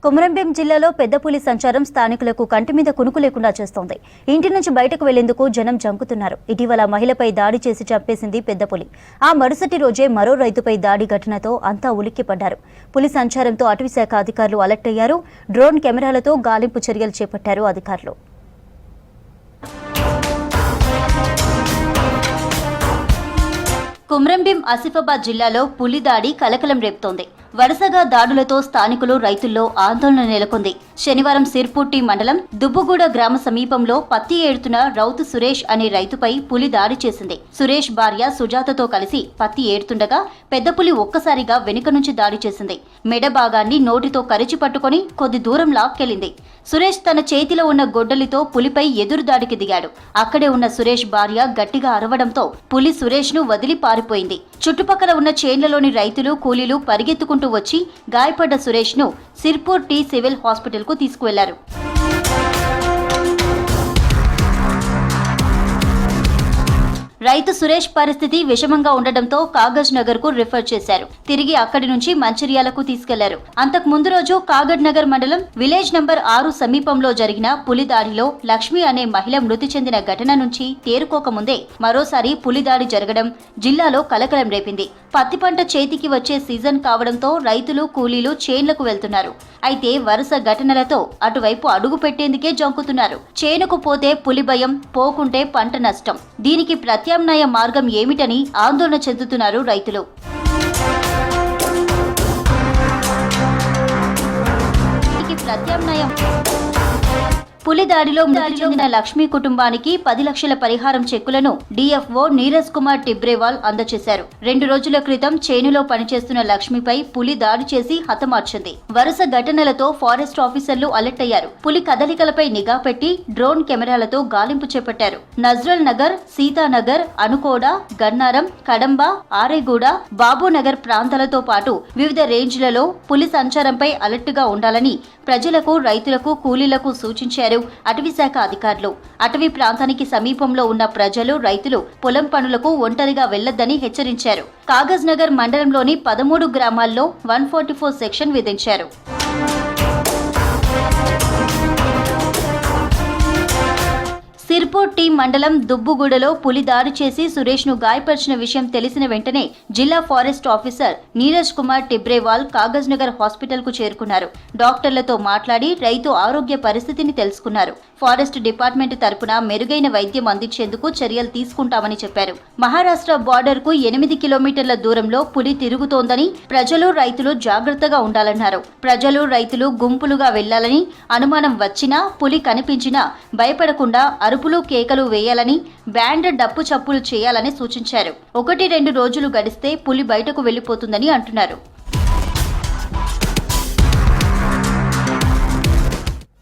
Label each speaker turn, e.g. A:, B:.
A: కొమరంభీం జిల్లాలో పెద్ద పులి సంచారం స్థానికులకు కంటి మీద కునుకు లేకుండా చేస్తోంది. ఇంటి నుంచి బయటకు వెళ్లేందుకు జనం జంకుతున్నారు. ఇటీవల మహిళపై దాడి చేసి చంపేసింది పెద్ద పులి. ఆ మరుసటి రోజే మరో రైతుపై దాడి ఘటనతో అంతా ఉలిక్కిపడ్డారు. పులి సంచారంతో అటవీశాఖ అధికారులు అలర్ట్ అయ్యారు. డ్రోన్ కెమెరాలతో గాలింపు చర్యలు చేపట్టారు అధికారులు. కొమరంభీం ఆసిఫాబాద్ జిల్లాలో పులి దాడి కలకలం రేపుతోంది. వరుసగా దాడులతో స్థానికులు రైతుల్లో ఆందోళన నెలకొంది. శనివారం సిర్పూర్టి మండలం దుబ్బుగూడ గ్రామ సమీపంలో పత్తి ఏడుతున్న రౌతు సురేష్ అనే రైతుపై పులి దాడి చేసింది. సురేష్ భార్య సుజాతతో కలిసి పత్తి ఏడుతుండగా పెద్ద పులి ఒక్కసారిగా వెనుక నుంచి దాడి చేసింది. మెడ భాగాన్ని నోటితో కరిచి పట్టుకుని కొద్ది దూరం లాక్కెళ్లింది. సురేష్ తన చేతిలో ఉన్న గొడ్డలితో పులిపై ఎదురు దాడికి దిగాడు. అక్కడే ఉన్న సురేష్ భార్య గట్టిగా అరవడంతో పులి సురేష్ ను వదిలి పారిపోయింది. చుట్టుపక్కల ఉన్న చేన్లలోని రైతులు కూలీలు పరిగెత్తుకుంటూ వచ్చి గాయపడ్డ సురేష్ ను సిర్పూర్ టీ సివిల్ హాస్పిటల్ కు తీసుకువెళ్లారు. రైతు సురేష్ పరిస్థితి విషమంగా ఉండడంతో కాగజ్ నగర్ కు రిఫర్ చేశారు. తిరిగి అక్కడి నుంచి మంచిర్యాలకు తీసుకెళ్లారు. అంతకు ముందు రోజు కాగజ్ నగర్ మండలం విలేజ్ నంబర్ 6 సమీపంలో జరిగిన పులి దాడిలో లక్ష్మి అనే మహిళ మృతి చెందిన ఘటన నుంచి తేరుకోకముందే మరోసారి పులి దాడి జరగడం జిల్లాలో కలకలం రేపింది. పత్తి పంట చేతికి వచ్చే సీజన్ కావడంతో రైతులు కూలీలు చేన్లకు వెళ్తున్నారు. అయితే వరుస ఘటనలతో అటువైపు అడుగు పెట్టేందుకే జంకుతున్నారు. చేనుకు పోతే పులి భయం, పోకుంటే పంట నష్టం. దీనికి ప్రత్యామ్నాయ మార్గం ఏమిటని ఆందోళన చెందుతున్నారు రైతులు. పులి దాడిలో మృతి చెందిన లక్ష్మి కుటుంబానికి 10 లక్షల పరిహారం చెక్కులను డిఎఫ్ఓ నీరజ్ కుమార్ టిబ్రేవాల్ అందజేశారు. 2 రోజుల క్రితం చేనులో పనిచేస్తున్న లక్ష్మిపై పులి దాడి చేసి హతమార్చింది. వరుస ఘటనలతో ఫారెస్ట్ ఆఫీసర్లు అలర్ట్ అయ్యారు. పులి కదలికలపై నిఘా పెట్టి డ్రోన్ కెమెరాలతో గాలింపు చేపట్టారు. నజ్రల్ నగర్, సీతానగర్, అనుకోడ, గన్నారం, కడంబ, ఆరేగూడ, బాబునగర్ ప్రాంతాలతో పాటు వివిధ రేంజ్లలో పులి సంచారంపై అలర్ట్ గా ఉండాలని ప్రజలకు, రైతులకు, కూలీలకు సూచించారు అటవీశాఖ అధికారులు. అటవీ ప్రాంతానికి సమీపంలో ఉన్న ప్రజలు, రైతులు పొలం పనులకు ఒంటరిగా వెళ్లొద్దని హెచ్చరించారు. కాగజ్ నగర్ మండలంలోని 13 గ్రామాల్లో 144 సెక్షన్ విధించారు. సిర్పూర్ టీ మండలం దుబ్బుగూడలో పులి దాడి చేసి సురేష్ ను గాయపరిచిన విషయం తెలిసిన వెంటనే జిల్లా forest officer Neeraj Kumar Tibrewal Kagaz Nagar hospital కు చేరుకున్నారు. డాక్టర్లతో మాట్లాడి రైతు ఆరోగ్య పరిస్థితిని తెలుసుకున్నారు. ఫారెస్ట్ డిపార్ట్మెంట్ తరపున మెరుగైన వైద్యం అందించేందుకు చర్యలు తీసుకుంటామని చెప్పారు. మహారాష్ట్ర బార్డర్ కు 8 కిలోమీటర్ల దూరంలో పులి తిరుగుతోందని ప్రజలు, రైతులు జాగ్రత్తగా ఉండాలన్నారు. ప్రజలు, రైతులు గుంపులుగా వెళ్లాలని, అనుమానం వచ్చినా, పులి కనిపించినా భయపడకుండా అరుపులు, కేకలు వేయాలని, బ్యాండ్, డప్పు చప్పులు చేయాలని సూచించారు. 1-2 రోజులు గడిస్తే పులి బయటకు వెళ్లిపోతుందని అంటున్నారు.